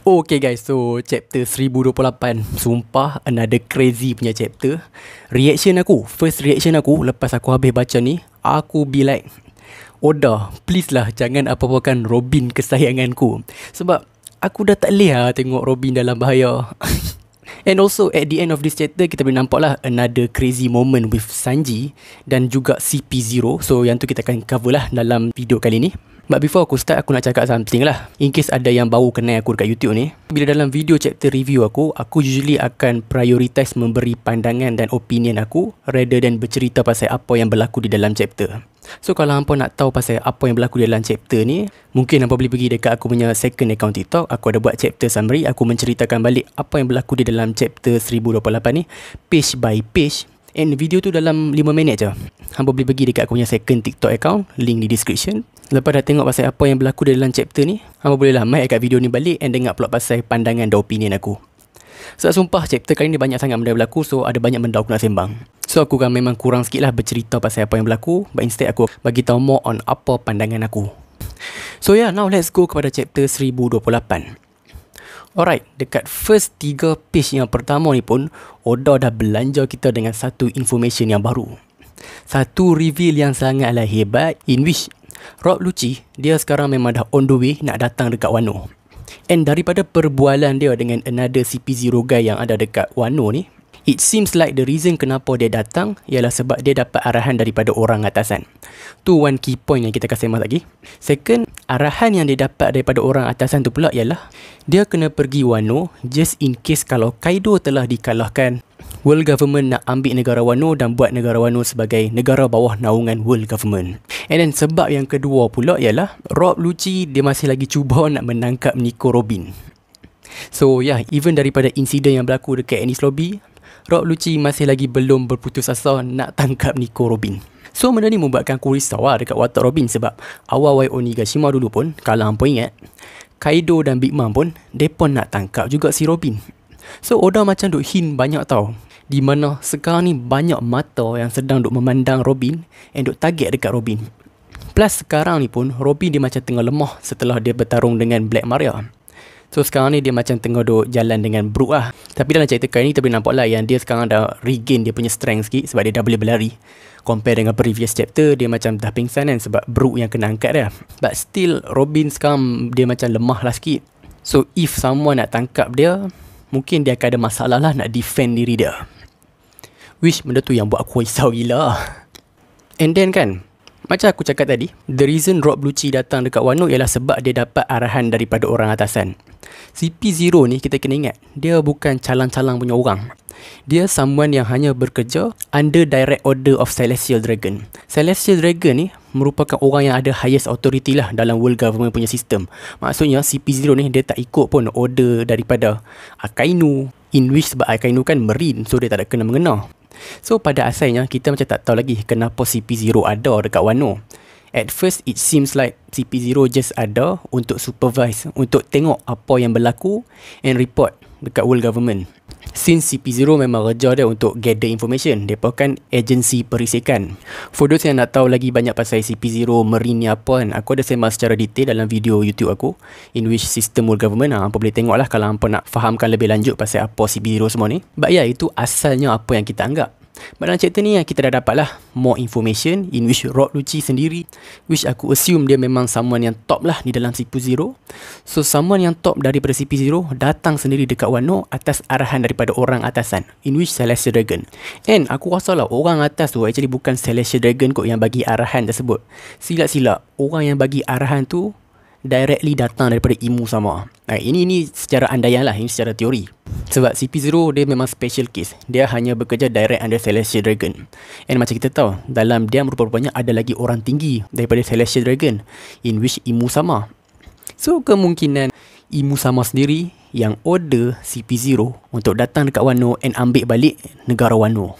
Okay guys, so chapter 1028. Sumpah, another crazy punya chapter. First reaction aku lepas aku habis baca ni, aku be like, Oda, please lah jangan apa-apakan Robin kesayanganku. Sebab aku dah tak boleh lah tengok Robin dalam bahaya. And also at the end of this chapter, kita boleh nampak lah another crazy moment with Sanji dan juga CP0. So yang tu kita akan cover lah dalam video kali ni. But before aku start, aku nak cakap something lah. In case ada yang baru kenal aku dekat YouTube ni, bila dalam video chapter review aku usually akan prioritize memberi pandangan dan opinion aku rather than bercerita pasal apa yang berlaku di dalam chapter. So kalau hampa nak tahu pasal apa yang berlaku di dalam chapter ni, mungkin hampa boleh pergi dekat aku punya second account TikTok. Aku ada buat chapter summary. Aku menceritakan balik apa yang berlaku di dalam chapter 1028 ni, page by page. And video tu dalam 5 minit je. Hampa boleh pergi dekat aku punya second TikTok account, link di description. Lepas dah tengok pasal apa yang berlaku dalam chapter ni, hampa boleh lah mic kat video ni balik and dengar pula pasal pandangan dan opinion aku. Sebab sumpah chapter kali ni banyak sangat benda berlaku, so ada banyak benda aku nak sembang. So aku kan memang kurang sikit lah bercerita pasal apa yang berlaku, but instead aku bagi tahu more on apa pandangan aku. So yeah, now let's go kepada chapter 1028. Alright, dekat first 3 page yang pertama ni pun, Oda dah belanja kita dengan satu information yang baru. Satu reveal yang sangatlah hebat, in which Rob Lucci, dia sekarang memang dah on the way nak datang dekat Wano. And daripada perbualan dia dengan another CP0 guy yang ada dekat Wano ni, it seems like the reason kenapa dia datang ialah sebab dia dapat arahan daripada orang atasan. Tu one key point yang kita akan sembang lagi. Second, arahan yang dia dapat daripada orang atasan tu pula ialah dia kena pergi Wano just in case kalau Kaido telah dikalahkan, World Government nak ambil negara Wano dan buat negara Wano sebagai negara bawah naungan World Government. And then sebab yang kedua pula ialah Rob Lucci dia masih lagi cuba nak menangkap Nico Robin. So yeah, even daripada insiden yang berlaku dekat Enies Lobby, Rob Lucci masih lagi belum berputus asa nak tangkap Nico Robin. So benda ni membuatkan aku risau lah dekat watak Robin. Sebab awal Onigashima dulu pun, kalau hampa ingat, Kaido dan Big Mom pun, mereka nak tangkap juga si Robin. So Oda macam duk hint banyak tau, di mana sekarang ni banyak mata yang sedang duk memandang Robin and duk target dekat Robin. Plus sekarang ni pun Robin dia macam tengah lemah setelah dia bertarung dengan Black Maria. So sekarang ni dia macam tengah duk jalan dengan Brook lah. Tapi dalam cerita kali ni kita boleh nampak lah yang dia sekarang dah regain dia punya strength sikit sebab dia dah boleh berlari. Compare dengan previous chapter, dia macam dah pingsan kan sebab Brook yang kena angkat dia. But still Robin sekarang dia macam lemah lah sikit. So if someone nak tangkap dia, mungkin dia akan ada masalah lah nak defend diri dia. Which benda tu yang buat aku risau gila. And then kan, macam aku cakap tadi, the reason Rob Lucci datang dekat Wano ialah sebab dia dapat arahan daripada orang atasan. CP0 ni kita kena ingat, dia bukan calang-calang punya orang. Dia someone yang hanya bekerja under direct order of Celestial Dragon. Celestial Dragon ni merupakan orang yang ada highest authority lah dalam World Government punya sistem. Maksudnya CP0 ni dia tak ikut pun order daripada Akainu, in which sebab Akainu kan marine, so dia tak ada kena-mengena. So pada asalnya kita macam tak tahu lagi kenapa CP0 ada dekat Wano. At first it seems like CP0 just ada untuk supervise, untuk tengok apa yang berlaku and report dekat World Government. Since CP0 memang kerja dia untuk gather information, dia kan agensi perisikan. For those yang nak tahu lagi banyak pasal CP0 Marine ni apa kan, aku ada sembang secara detail dalam video YouTube aku, in which system World Government. Hampa boleh tengok lah kalau hampa nak fahamkan lebih lanjut pasal apa CP0 semua ni. But yeah, itu asalnya apa yang kita anggap. But dalam chapter ni kita dah dapat lah more information, in which Rob Lucci sendiri, which aku assume dia memang someone yang top lah di dalam CP0. So someone yang top daripada CP0 datang sendiri dekat Wano atas arahan daripada orang atasan, in which Celestial Dragon. And aku rasa lah orang atas tu actually bukan Celestial Dragon kot yang bagi arahan tersebut. Silap-silap, orang yang bagi arahan tu directly datang daripada Imu sama. Ini secara andaian lah, ini secara teori. Sebab CP0 dia memang special case. Dia hanya bekerja direct under Celestial Dragon. And macam kita tahu, dalam dia rupa-rupanya ada lagi orang tinggi daripada Celestial Dragon, in which Imu sama. So kemungkinan Imu sama sendiri yang order CP0 untuk datang dekat Wano and ambil balik negara Wano.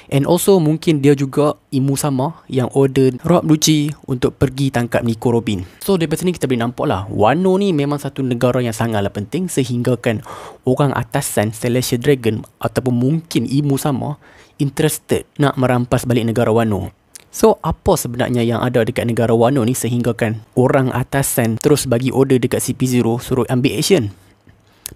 And also mungkin dia juga Imu sama yang order Rob Lucci untuk pergi tangkap Nico Robin. So daripada sini kita boleh nampak lah, Wano ni memang satu negara yang sangatlah penting, sehingga kan orang atasan Celestial Dragon ataupun mungkin Imu sama interested nak merampas balik negara Wano. So apa sebenarnya yang ada dekat negara Wano ni sehingga kan orang atasan terus bagi order dekat CP0 suruh ambil action?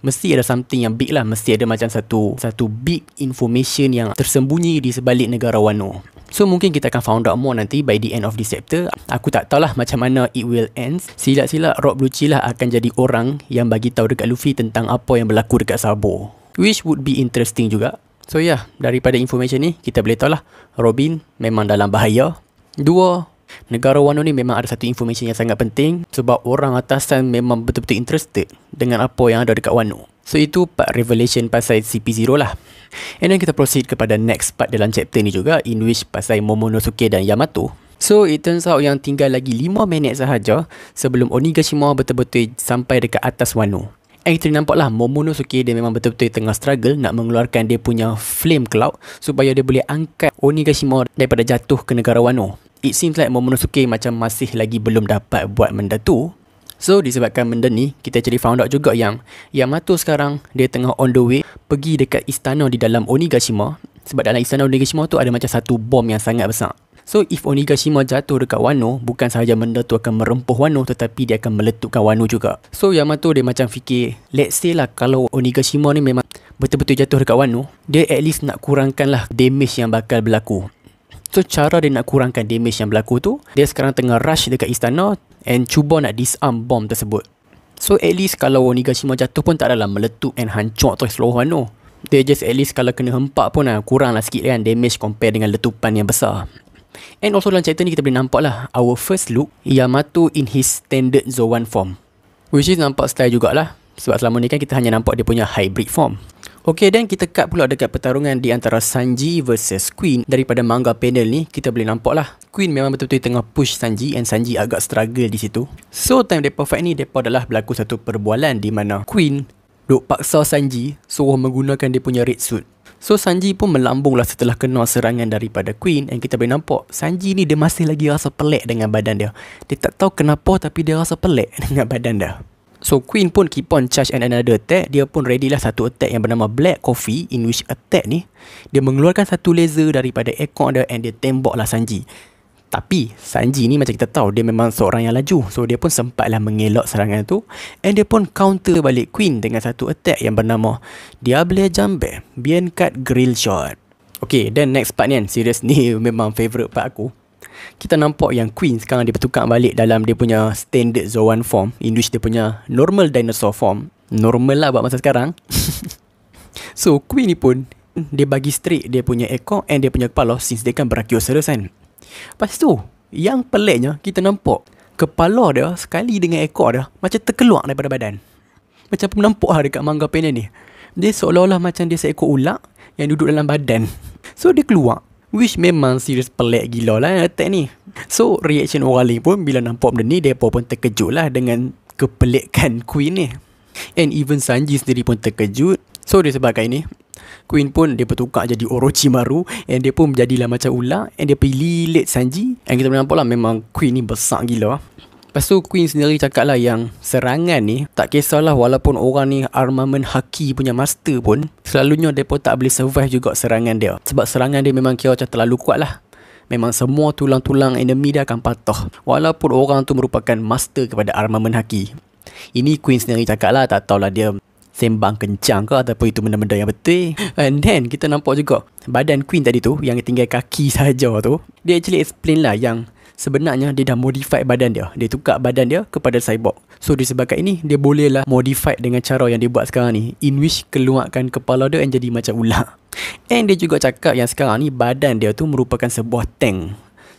mesti ada something yang big lah. Mesti ada macam satu big information yang tersembunyi di sebalik negara Wano. So mungkin kita akan found out more nanti by the end of this chapter. Aku tak tahulah macam mana it will end. Silap-silap Rob Lucci lah akan jadi orang yang bagi tahu dekat Luffy tentang apa yang berlaku dekat Sabo, which would be interesting juga. So daripada information ni kita boleh tahu lah Robin memang dalam bahaya. 2, negara Wano ni memang ada satu information yang sangat penting sebab orang atasan memang betul-betul interested dengan apa yang ada dekat Wano. So itu part revelation pasal CP0 lah. And then kita proceed kepada next part dalam chapter ni juga, in which pasal Momonosuke dan Yamato. So it turns out yang tinggal lagi 5 minit sahaja sebelum Onigashima betul-betul sampai dekat atas Wano. And kita nampak lah Momonosuke dia memang betul-betul tengah struggle nak mengeluarkan dia punya flame cloud supaya dia boleh angkat Onigashima daripada jatuh ke negara Wano. It seems like Momonosuke macam masih lagi belum dapat buat benda tu. So disebabkan benda ni, kita actually found out juga yang Yamato sekarang dia tengah on the way pergi dekat istana di dalam Onigashima. Sebab dalam istana Onigashima tu ada macam satu bom yang sangat besar. So if Onigashima jatuh dekat Wano, bukan sahaja benda tu akan merempuh Wano, tetapi dia akan meletupkan Wano juga. So Yamato dia macam fikir, let's say lah kalau Onigashima ni memang betul-betul jatuh dekat Wano, dia at least nak kurangkan lah damage yang bakal berlaku. So cara dia nak kurangkan damage yang berlaku tu, dia sekarang tengah rush dekat istana and cuba nak disarm bom tersebut. So at least kalau Onigashima jatuh pun tak adalah meletup and hancur terus seluruh Wano. Dia just at least kalau kena hempak pun kurang lah sikit kan damage compare dengan letupan yang besar. And also dalam chapter ni kita boleh nampak lah our first look Yamato in his standard Zoan form, which is nampak style jugalah. Sebab selama ni kan kita hanya nampak dia punya hybrid form. Okay, then kita cut pula dekat pertarungan di antara Sanji versus Queen. Daripada manga panel ni, kita boleh nampak lah Queen memang betul-betul tengah push Sanji and Sanji agak struggle di situ. So, time mereka fight ni, mereka adalah berlaku satu perbualan di mana Queen duk paksa Sanji suruh menggunakan dia punya red suit. So, Sanji pun melambung lah setelah kena serangan daripada Queen. And kita boleh nampak, Sanji ni dia masih lagi rasa pelik dengan badan dia. Dia tak tahu kenapa tapi dia rasa pelik dengan badan dia. So Queen pun keep on charge and another attack. Dia pun ready lah satu attack yang bernama Black Coffee, in which attack ni dia mengeluarkan satu laser daripada ekor dia and dia tembak lah Sanji. Tapi Sanji ni macam kita tahu dia memang seorang yang laju. So dia pun sempatlah mengelak serangan tu. And dia pun counter balik Queen dengan satu attack yang bernama Diable Jambe Bien Cut Grill Shot. Okay, then next part ni kan, serius ni memang favourite part aku. Kita nampak yang Queen sekarang dia bertukar balik dalam dia punya standard Zoan form, in which dia punya normal dinosaur form. Normal lah buat masa sekarang. So Queen ni pun dia bagi straight dia punya ekor and dia punya kepala, since dia kan Brachiosaurus kan. Lepas tu yang peliknya kita nampak kepala dia sekali dengan ekor dia macam terkeluar daripada badan. Macam nampak lah dekat manga panel ni, dia seolah-olah macam dia seekor ular yang duduk dalam badan. So dia keluar, which memang serius pelik gila lah attack ni. So reaction orang lain pun bila nampak benda ni, mereka pun terkejut lah dengan kepelikan Queen ni. And even Sanji sendiri pun terkejut. So disebabkan ini, Queen pun dia bertukar jadi Orochimaru and dia pun menjadilah macam ular and dia pergi lilit Sanji. And kita boleh nampak lah memang Queen ni besar gila. Lepas tu Queen sendiri cakap lah yang serangan ni tak kisahlah walaupun orang ni armament haki punya master pun, selalunya mereka tak boleh survive juga serangan dia. Sebab serangan dia memang kira macam terlalu kuat lah. Memang semua tulang-tulang enemy dia akan patah walaupun orang tu merupakan master kepada armament haki. Ini Queen sendiri cakap lah, tak tahulah dia sembang kencang ke ataupun itu benda-benda yang betul. And then kita nampak juga badan Queen tadi tu yang tinggal kaki saja tu, dia actually explain lah yang sebenarnya dia dah modify badan dia. Dia tukar badan dia kepada cyborg. So disebabkan ini, dia bolehlah modify dengan cara yang dia buat sekarang ni, in which keluarkan kepala dia and jadi macam ular. And dia juga cakap yang sekarang ni badan dia tu merupakan sebuah tank,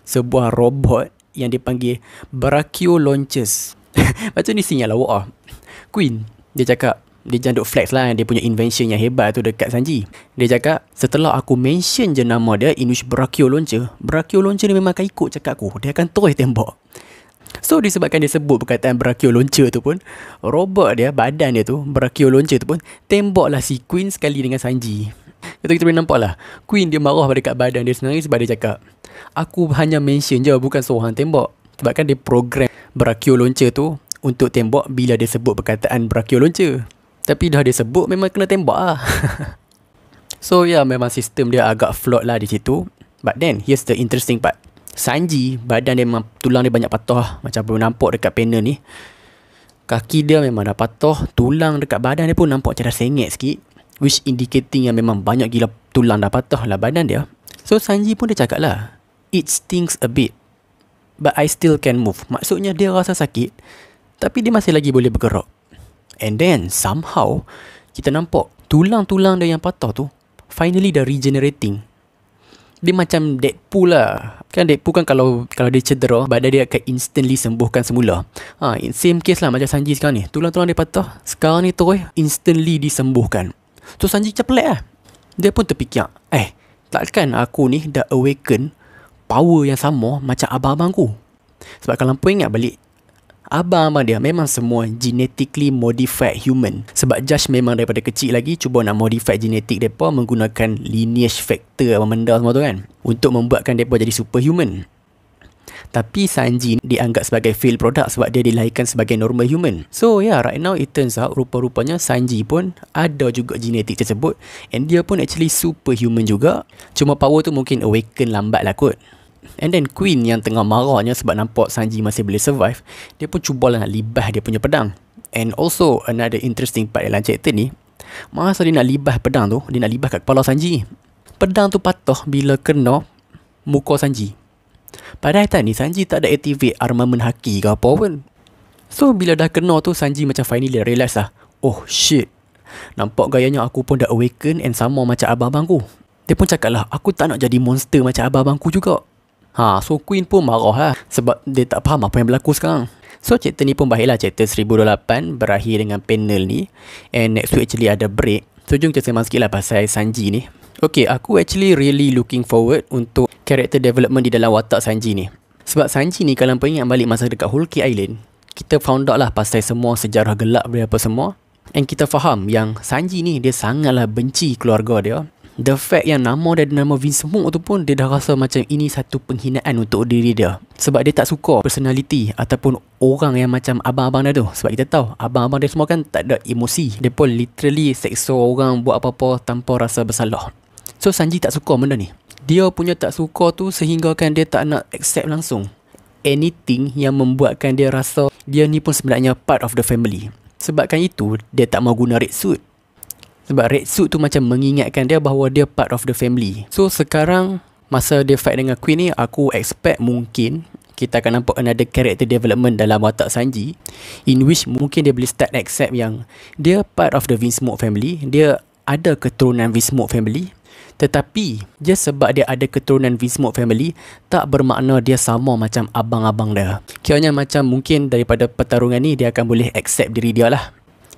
sebuah robot yang dipanggil Brachio Launchers. Macam ni sinyal awak Queen, dia cakap, dia jangan duk flex lah dia punya invention yang hebat tu dekat Sanji. Dia cakap, setelah aku mention je nama dia, in which Brachio Launcher ni memang akan ikut cakap aku. Dia akan terus tembak. So disebabkan dia sebut perkataan Brachio Launcher tu pun, robot dia, badan dia tu, Brachio Launcher tu pun tembaklah si Queen sekali dengan Sanji. Kita boleh nampak lah Queen dia marah dekat badan dia sendiri sebab dia cakap, aku hanya mention je, bukan seorang tembak. Sebab kan dia program Brachio Launcher tu untuk tembak bila dia sebut perkataan Brachio Launcher. Tapi dah dia sebut, memang kena tembak lah. So memang sistem dia agak flawed lah di situ. But then here's the interesting part. Sanji, badan dia memang tulang dia banyak patah, macam boleh nampak dekat panel ni. Kaki dia memang dah patah, tulang dekat badan dia pun nampak macam dah sengit sikit, which indicating yang memang banyak gila tulang dah patah lah badan dia. So Sanji pun dia cakap lah, it stings a bit, but I still can move. Maksudnya dia rasa sakit, tapi dia masih lagi boleh bergerak. And then somehow kita nampak tulang-tulang dia yang patah tu finally dah regenerating. Dia macam Deadpool lah. Kan Deadpool kan kalau dia cedera, badan dia akan instantly sembuhkan semula. Same case lah macam Sanji sekarang ni. Tulang-tulang dia patah, sekarang ni terus instantly disembuhkan. So Sanji macam pelik lah. Dia pun terfikir, takkan aku ni dah awaken power yang sama macam abang-abangku. Sebab kalau kau ingat balik, abang-abang dia memang semua genetically modified human. Sebab Josh memang daripada kecil lagi cuba nak modify genetik mereka menggunakan lineage factor apa benda semua tu kan, untuk membuatkan mereka jadi superhuman. Tapi Sanji dianggap sebagai failed product sebab dia dilahirkan sebagai normal human. So right now it turns out rupa-rupanya Sanji pun ada juga genetik tersebut, and dia pun actually superhuman juga. Cuma power tu mungkin awaken lambat lah kot. And then Queen yang tengah marahnya sebab nampak Sanji masih boleh survive, dia pun cubalah nak libah dia punya pedang. And also another interesting part dalam chapter ni, masa dia nak libah pedang tu, dia nak libah kat kepala Sanji. Pedang tu patah bila kena muka Sanji. Padahal time ni Sanji tak ada activate armament haki ke apa pun. So bila dah kena tu, Sanji macam finally realise lah, oh shit, nampak gayanya aku pun dah awaken and sama macam abang-abangku. Dia pun cakap lah, aku tak nak jadi monster macam abang-abangku juga. So Queen pun marah lah sebab dia tak faham apa yang berlaku sekarang. So chapter ni pun baiklah, chapter 1028 berakhir dengan panel ni. And next week actually ada break. So jom kita sembang sikit lah pasal Sanji ni. Okay, aku actually really looking forward untuk character development di dalam watak Sanji ni. Sebab Sanji ni kalau kau ingat balik masa dekat Whole Cake Island, kita found out lah pasal semua sejarah gelap dia apa semua. And kita faham yang Sanji ni dia sangatlah benci keluarga dia. The fact yang nama dia nama Vinsmoke tu pun dia dah rasa macam ini satu penghinaan untuk diri dia. Sebab dia tak suka personality ataupun orang yang macam abang-abang dia tu. Sebab kita tahu abang-abang dia semua kan tak ada emosi. Dia pun literally seksa orang buat apa-apa tanpa rasa bersalah. So Sanji tak suka benda ni. Dia punya tak suka tu sehingga kan dia tak nak accept langsung anything yang membuatkan dia rasa dia ni pun sebenarnya part of the family. Sebabkan itu dia tak mau guna red suit. Sebab red suit tu macam mengingatkan dia bahawa dia part of the family. So sekarang masa dia fight dengan Queen ni, aku expect mungkin kita akan nampak another character development dalam watak Sanji, in which mungkin dia boleh start accept yang dia part of the Vinsmoke family. Dia ada keturunan Vinsmoke family. Tetapi just sebab dia ada keturunan Vinsmoke family, tak bermakna dia sama macam abang-abang dia. Kiranya macam mungkin daripada pertarungan ni dia akan boleh accept diri dia lah.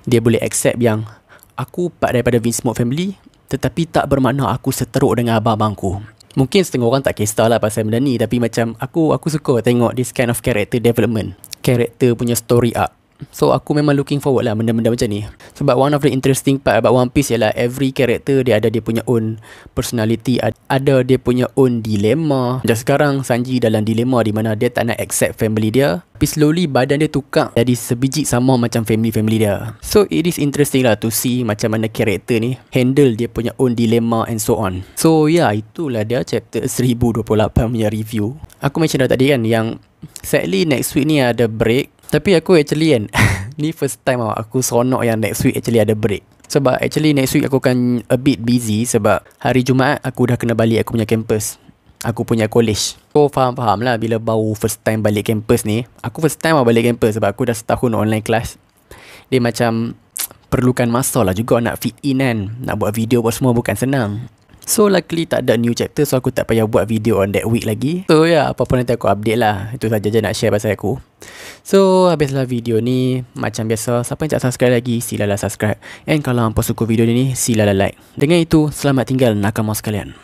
Dia boleh accept yang aku part daripada Vinsmoke family, tetapi tak bermakna aku seteruk dengan abang-abangku. Mungkin setengah orang tak kisah lah pasal benda ni, tapi macam aku suka tengok this kind of character development, character punya story arc. So aku memang looking forward lah benda-benda macam ni. Sebab one of the interesting part about One Piece ialah every character dia ada dia punya own personality, ada dia punya own dilema. Macam sekarang Sanji dalam dilema di mana dia tak nak accept family dia, tapi slowly badan dia tukar jadi sebiji sama macam family dia. So it is interesting lah to see macam mana character ni handle dia punya own dilema and so on. So itulah dia chapter 1028 punya review. Aku mention dah tadi kan yang sadly next week ni ada break. Tapi aku actually kan ni first time aku seronok yang next week actually ada break. Sebab actually next week aku akan a bit busy sebab hari Jumaat aku dah kena balik aku punya campus, aku punya college. So faham lah bila baru first time balik campus ni. Aku first time balik campus sebab aku dah setahun online class. Dia macam perlukan masa lah juga nak fit in kan. Nak buat video buat semua bukan senang. So luckily tak ada new chapter, so aku tak payah buat video on that week lagi. So apa-apa nanti aku update lah. Itu saja je nak share pasal aku. So habislah video ni. Macam biasa, siapa yang tak subscribe lagi, silalah subscribe. And kalau hampa suka video ni, silalah like. Dengan itu, selamat tinggal nakama sekalian.